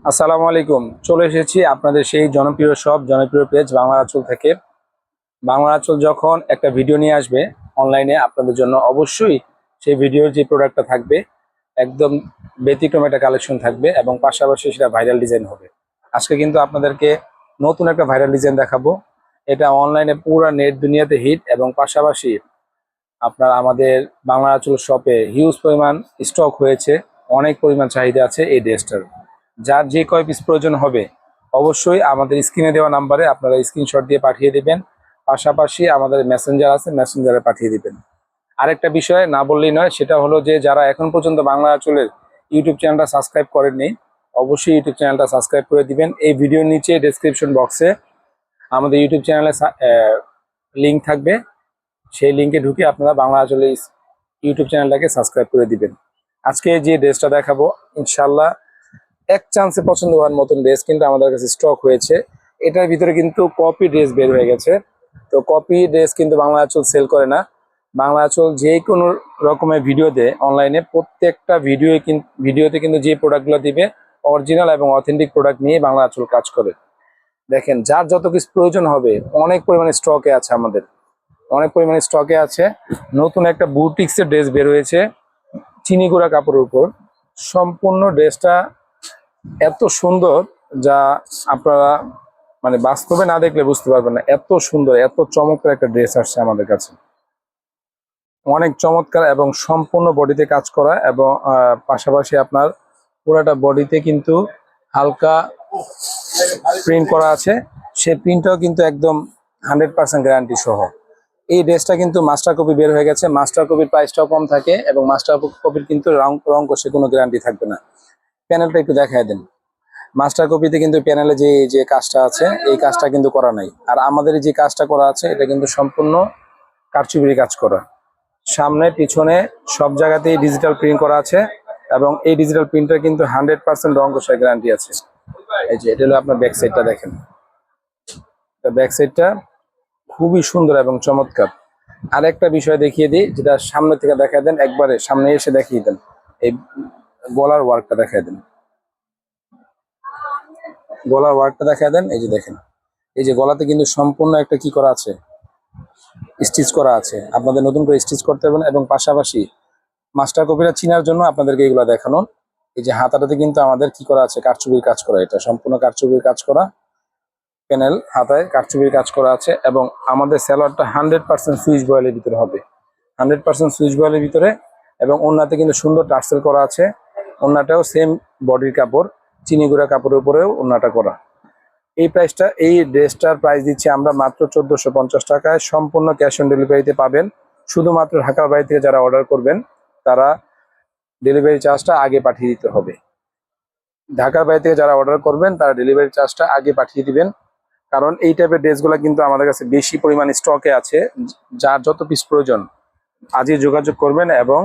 আসসালামু আলাইকুম। চলে এসেছি আপনাদের সেই জনপ্রিয় জনপ্রিয় পেজ বাংলা আঁচল থেকে। বাংলা আঁচল যখন একটা ভিডিও নিয়ে আসবে অনলাইনে আপনাদের জন্য, অবশ্যই সেই ভিডিওর যে প্রোডাক্টটা থাকবে একদম ব্যতিক্রম একটা কালেকশন থাকবে এবং পাশাপাশি সেটা ভাইরাল ডিজাইন হবে। আজকে কিন্তু আপনাদেরকে নতুন একটা ভাইরাল ডিজাইন দেখাবো। এটা অনলাইনে পুরো নেট দুনিয়াতে হিট এবং পাশাপাশি আপনার আমাদের বাংলা আঁচল শপে হিউজ পরিমাণ স্টক হয়েছে, অনেক পরিমাণ চাহিদা আছে এই ড্রেসটার। যার যে কয় পিস প্রয়োজন হবে অবশ্যই আমাদের স্ক্রিনে দেওয়া নাম্বারে আপনারা স্ক্রিনশট দিয়ে পাঠিয়ে দিবেন। পাশাপাশি আমাদের মেসেঞ্জার আছে, মেসেঞ্জারে পাঠিয়ে দিবেন। আরেকটা বিষয় না বললেই নয়, সেটা হলো যে যারা এখন পর্যন্ত বাংলা আঁচলের ইউটিউব চ্যানেলটা সাবস্ক্রাইব করেননি অবশ্যই ইউটিউব চ্যানেলটা সাবস্ক্রাইব করে দিবেন। এই ভিডিওর নিচে ডেসক্রিপশন বক্সে আমাদের ইউটিউব চ্যানেলে লিঙ্ক থাকবে, সেই লিঙ্কে ঢুকে আপনারা বাংলা আঁচলের ইউটিউব চ্যানেলটাকে সাবস্ক্রাইব করে দিবেন। আজকে যে ড্রেসটা দেখাবো ইনশাল্লাহ এক চান্সে পছন্দ হওয়ার মতন ড্রেস কিন্তু আমাদের কাছে স্টক হয়েছে। এটার ভিতরে কিন্তু কপি ড্রেস বের হয়ে গেছে। তো কপি ড্রেস কিন্তু বাংলা আঁচল সেল করে না। বাংলা আঁচল যে কোনো রকমের ভিডিও দেয় অনলাইনে, প্রত্যেকটা ভিডিওতে কিন্তু যে প্রোডাক্টগুলো দিবে অরিজিনাল এবং অথেন্টিক প্রোডাক্ট নিয়ে বাংলা আঁচল কাজ করে। দেখেন যার যত কিছু প্রয়োজন হবে অনেক পরিমাণে স্টকে আছে, আমাদের অনেক পরিমাণে স্টকে আছে। নতুন একটা বুটিক্সের ড্রেস বের হয়েছে চিনি গুঁড়া কাপড়ের উপর। সম্পূর্ণ ড্রেসটা এত সুন্দর যা আপনারা মানে বাস্তবে না দেখলে বুঝতে পারবেন না। এত সুন্দর, এত চমৎকার একটা ড্রেস আসছে আমাদের কাছে, অনেক চমৎকার এবং সম্পূর্ণ বডিতে কাজ করা এবং পাশাপাশি আপনার পুরাটা বডিতে কিন্তু হালকা প্রিন্ট করা আছে। সেই প্রিন্টটাও কিন্তু একদম 100% গ্যারান্টি সহ। এই ড্রেসটা কিন্তু মাস্টার কপি বের হয়ে গেছে। মাস্টার কপির প্রাইসটাও কম থাকে এবং মাস্টার কপির কিন্তু রং কষে কোনো গ্যারান্টি থাকবে না। প্যানেলটা একটু দেখায় দেন। মাস্টার কপিতে কিন্তু প্যানেলে যে কাজটা আছে এই কাজটা কিন্তু করা নাই, আর আমাদের যে কাজটা করা আছে এটা কিন্তু সম্পূর্ণ কারচুপির কাজ করা। সামনে পিছনে সব জায়গাতেই ডিজিটাল প্রিন্ট করা আছে এবং এই ডিজিটাল প্রিন্টার কিন্তু 100% রং কষার গ্যারান্টি আছে। এই যে এটা হলো আপনার ব্যাক সাইডটা দেখেন, ব্যাক সাইডটা খুবই সুন্দর এবং চমৎকার। আরেকটা বিষয় দেখিয়ে দিই, যেটা সামনে থেকে দেখা দেন, একবারে সামনে এসে দেখিয়ে দেন। এই গলার ওয়ার্কটা দেখা দেন, গলার ওয়ার্কটা দেখা দেন। এই যে দেখেন, এই যে গলাতে কিন্তু সম্পূর্ণ একটা কি করা আছে, স্টিচ করা আছে। আপনাদের নতুন করে স্টিচ করতে হবে না। এবং পাশাপাশি মাস্টার কপিটা চিনার জন্য আপনাদেরকে এগুলো দেখানো। এই যে হাতাটাতে কিন্তু আমাদের কি করা আছে, কারচুপির কাজ করা। এটা সম্পূর্ণ কারচুপির কাজ করা প্যানেল, হাতায় কারচুপির কাজ করা আছে। এবং আমাদের স্যালোয়ারটা 100% সুইচ বয়েলের ভিতরে হবে, 100% সুইচ বয়েলের ভিতরে। এবং ওড়নাতে কিন্তু সুন্দর টার্সেল করা আছে। ওড়নাটাও সেম বডির কাপড়, চিনি গুঁড়া কাপড়ের উপরেও ওড়নাটা করা। এই ড্রেসটার প্রাইস দিচ্ছি আমরা মাত্র 1450 টাকায়। সম্পূর্ণ ক্যাশ অন ডেলিভারিতে পাবেন। শুধুমাত্র ঢাকার বাইরে থেকে যারা অর্ডার করবেন তারা ডেলিভারি চার্জটা আগে পাঠিয়ে দিতে হবে। ঢাকার বাইরে থেকে যারা অর্ডার করবেন তারা ডেলিভারি চার্জটা আগে পাঠিয়ে দিবেন। কারণ এই টাইপের ড্রেসগুলো কিন্তু আমাদের কাছে বেশি পরিমাণে স্টকে আছে। যার যত পিস প্রয়োজন আজই যোগাযোগ করবেন এবং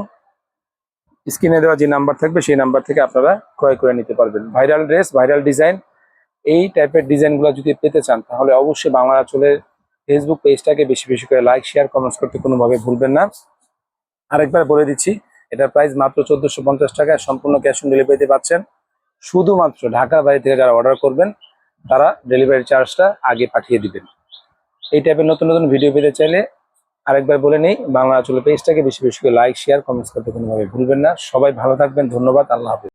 স্ক্রিনে দেওয়া যে নাম্বার থাকবে সেই নাম্বার থেকে আপনারা ক্রয় করে নিতে পারবেন। ভাইরাল ড্রেস, ভাইরাল ডিজাইন, এই টাইপের ডিজাইনগুলো যদি পেতে চান তাহলে অবশ্যই বাংলা আঁচলের ফেসবুক পেজটাকে বেশি বেশি করে লাইক, শেয়ার, কমেন্টস করতে কোনোভাবে ভুলবেন না। আরেকবার বলে দিচ্ছি, এটার প্রাইস মাত্র 1450 টাকায় সম্পূর্ণ ক্যাশ অন ডেলিভারিতে পাচ্ছেন। শুধুমাত্র ঢাকার বাইরে থেকে যারা অর্ডার করবেন তারা ডেলিভারি চার্জটা আগে পাঠিয়ে দিবেন। এই টাইপের নতুন নতুন ভিডিও পেতে চাইলে আরেকবার বলে নেই, বাংলা আঁচলের পেজটাকে বেশি বেশি করে লাইক, শেয়ার, কমেন্টস করতে কোনোভাবে ভুলবেন না। সবাই ভালো থাকবেন, ধন্যবাদ, আল্লাহ হাফেজ।